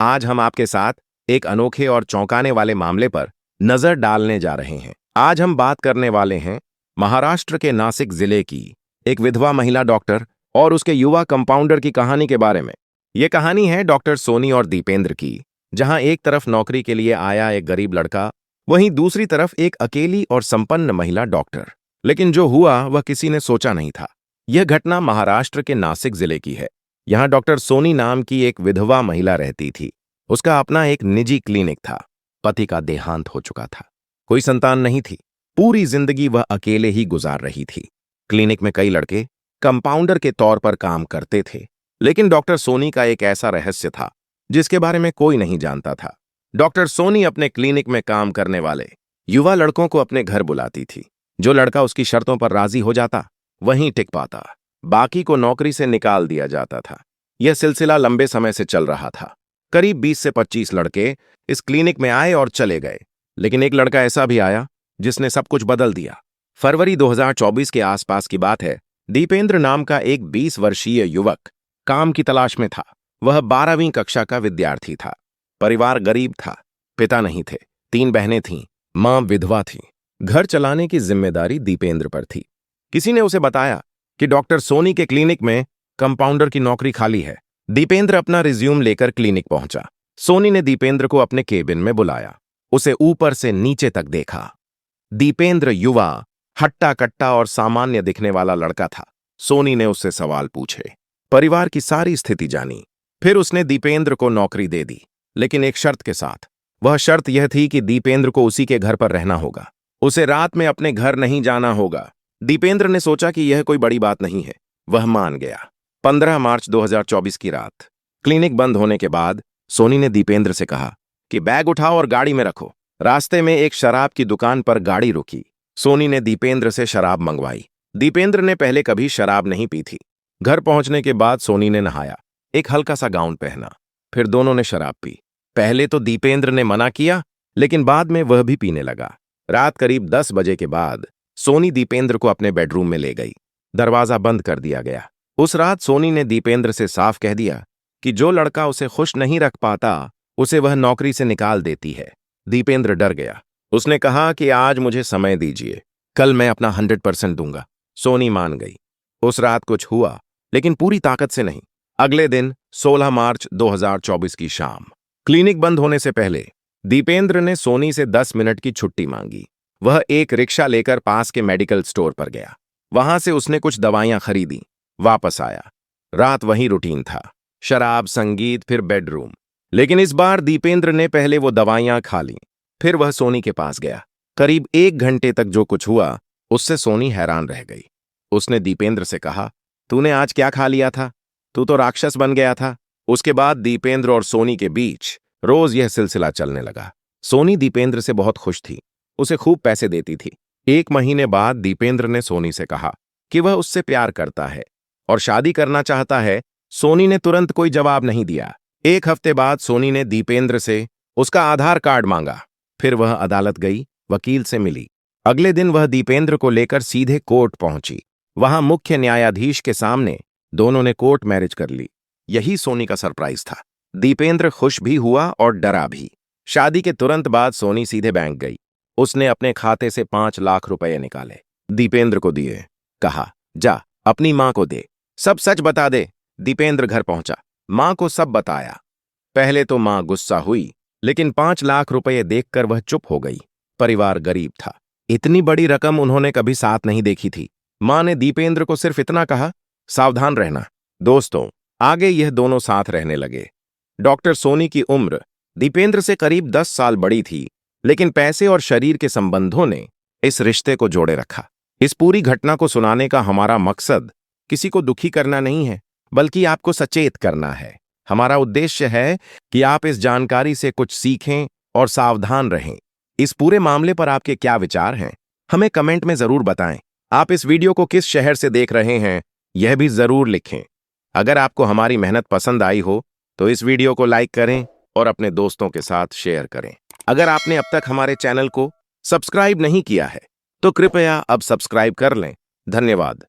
आज हम आपके साथ एक अनोखे और चौंकाने वाले मामले पर नजर डालने जा रहे हैं। आज हम बात करने वाले हैं महाराष्ट्र के नासिक जिले की एक विधवा महिला डॉक्टर और उसके युवा कंपाउंडर की कहानी के बारे में। यह कहानी है डॉक्टर सोनी और दीपेंद्र की, जहां एक तरफ नौकरी के लिए आया एक गरीब लड़का, वहीं दूसरी तरफ एक अकेली और संपन्न महिला डॉक्टर। लेकिन जो हुआ वह किसी ने सोचा नहीं था। यह घटना महाराष्ट्र के नासिक जिले की है। यहाँ डॉक्टर सोनी नाम की एक विधवा महिला रहती थी। उसका अपना एक निजी क्लिनिक था। पति का देहांत हो चुका था। कोई संतान नहीं थी। पूरी जिंदगी वह अकेले ही गुजार रही थी। क्लिनिक में कई लड़के कंपाउंडर के तौर पर काम करते थे, लेकिन डॉक्टर सोनी का एक ऐसा रहस्य था जिसके बारे में कोई नहीं जानता था। डॉक्टर सोनी अपने क्लिनिक में काम करने वाले युवा लड़कों को अपने घर बुलाती थी। जो लड़का उसकी शर्तों पर राजी हो जाता वहीं टिक पाता, बाकी को नौकरी से निकाल दिया जाता था। यह सिलसिला लंबे समय से चल रहा था। करीब 20 से 25 लड़के इस क्लिनिक में आए और चले गए, लेकिन एक लड़का ऐसा भी आया जिसने सब कुछ बदल दिया। फरवरी 2024 के आसपास की बात है। दीपेंद्र नाम का एक 20 वर्षीय युवक काम की तलाश में था। वह 12वीं कक्षा का विद्यार्थी था। परिवार गरीब था। पिता नहीं थे, 3 बहनें थीं, मां विधवा थी। घर चलाने की जिम्मेदारी दीपेंद्र पर थी। किसी ने उसे बताया कि डॉक्टर सोनी के क्लिनिक में कंपाउंडर की नौकरी खाली है। दीपेंद्र अपना रिज्यूम लेकर क्लिनिक पहुंचा। सोनी ने दीपेंद्र को अपने केबिन में बुलाया। उसे ऊपर से नीचे तक देखा। दीपेंद्र युवा, हट्टा कट्टा और सामान्य दिखने वाला लड़का था। सोनी ने उससे सवाल पूछे, परिवार की सारी स्थिति जानी। फिर उसने दीपेंद्र को नौकरी दे दी, लेकिन एक शर्त के साथ। वह शर्त यह थी कि दीपेंद्र को उसी के घर पर रहना होगा। उसे रात में अपने घर नहीं जाना होगा। दीपेंद्र ने सोचा कि यह कोई बड़ी बात नहीं है। वह मान गया। 15 मार्च 2024 की रात, क्लिनिक बंद होने के बाद सोनी ने दीपेंद्र से कहा कि बैग उठाओ और गाड़ी में रखो। रास्ते में एक शराब की दुकान पर गाड़ी रुकी। सोनी ने दीपेंद्र से शराब मंगवाई। दीपेंद्र ने पहले कभी शराब नहीं पी थी। घर पहुंचने के बाद सोनी ने नहाया, एक हल्का सा गाउन पहना, फिर दोनों ने शराब पी। पहले तो दीपेंद्र ने मना किया, लेकिन बाद में वह भी पीने लगा। रात करीब 10 बजे के बाद सोनी दीपेंद्र को अपने बेडरूम में ले गई। दरवाजा बंद कर दिया गया। उस रात सोनी ने दीपेंद्र से साफ कह दिया कि जो लड़का उसे खुश नहीं रख पाता उसे वह नौकरी से निकाल देती है। दीपेंद्र डर गया। उसने कहा कि आज मुझे समय दीजिए, कल मैं अपना 100% दूंगा। सोनी मान गई। उस रात कुछ हुआ, लेकिन पूरी ताकत से नहीं। अगले दिन 16 मार्च 2024 की शाम, क्लिनिक बंद होने से पहले दीपेंद्र ने सोनी से 10 मिनट की छुट्टी मांगी। वह एक रिक्शा लेकर पास के मेडिकल स्टोर पर गया। वहां से उसने कुछ दवाइयां खरीदी, वापस आया। रात वही रूटीन था, शराब, संगीत, फिर बेडरूम। लेकिन इस बार दीपेंद्र ने पहले वो दवाइयां खा लीं। फिर वह सोनी के पास गया। करीब 1 घंटे तक जो कुछ हुआ उससे सोनी हैरान रह गई। उसने दीपेंद्र से कहा, तूने आज क्या खा लिया था? तू तो राक्षस बन गया था। उसके बाद दीपेंद्र और सोनी के बीच रोज यह सिलसिला चलने लगा। सोनी दीपेंद्र से बहुत खुश थी, उसे खूब पैसे देती थी। 1 महीने बाद दीपेंद्र ने सोनी से कहा कि वह उससे प्यार करता है और शादी करना चाहता है। सोनी ने तुरंत कोई जवाब नहीं दिया। 1 हफ्ते बाद सोनी ने दीपेंद्र से उसका आधार कार्ड मांगा। फिर वह अदालत गई, वकील से मिली। अगले दिन वह दीपेंद्र को लेकर सीधे कोर्ट पहुंची। वहां मुख्य न्यायाधीश के सामने दोनों ने कोर्ट मैरिज कर ली। यही सोनी का सरप्राइज था। दीपेंद्र खुश भी हुआ और डरा भी। शादी के तुरंत बाद सोनी सीधे बैंक गई। उसने अपने खाते से 5 लाख रुपए निकाले, दीपेंद्र को दिए। कहा, जा अपनी मां को दे, सब सच बता दे। दीपेंद्र घर पहुंचा, मां को सब बताया। पहले तो मां गुस्सा हुई, लेकिन 5 लाख रुपए देखकर वह चुप हो गई। परिवार गरीब था। इतनी बड़ी रकम उन्होंने कभी साथ नहीं देखी थी। मां ने दीपेंद्र को सिर्फ इतना कहा, सावधान रहना। दोस्तों, आगे यह दोनों साथ रहने लगे। डॉक्टर सोनी की उम्र दीपेंद्र से करीब 10 साल बड़ी थी, लेकिन पैसे और शरीर के संबंधों ने इस रिश्ते को जोड़े रखा। इस पूरी घटना को सुनाने का हमारा मकसद किसी को दुखी करना नहीं है, बल्कि आपको सचेत करना है। हमारा उद्देश्य है कि आप इस जानकारी से कुछ सीखें और सावधान रहें। इस पूरे मामले पर आपके क्या विचार हैं, हमें कमेंट में जरूर बताएं। आप इस वीडियो को किस शहर से देख रहे हैं, यह भी जरूर लिखें। अगर आपको हमारी मेहनत पसंद आई हो तो इस वीडियो को लाइक करें और अपने दोस्तों के साथ शेयर करें। अगर आपने अब तक हमारे चैनल को सब्सक्राइब नहीं किया है तो कृपया अब सब्सक्राइब कर लें। धन्यवाद।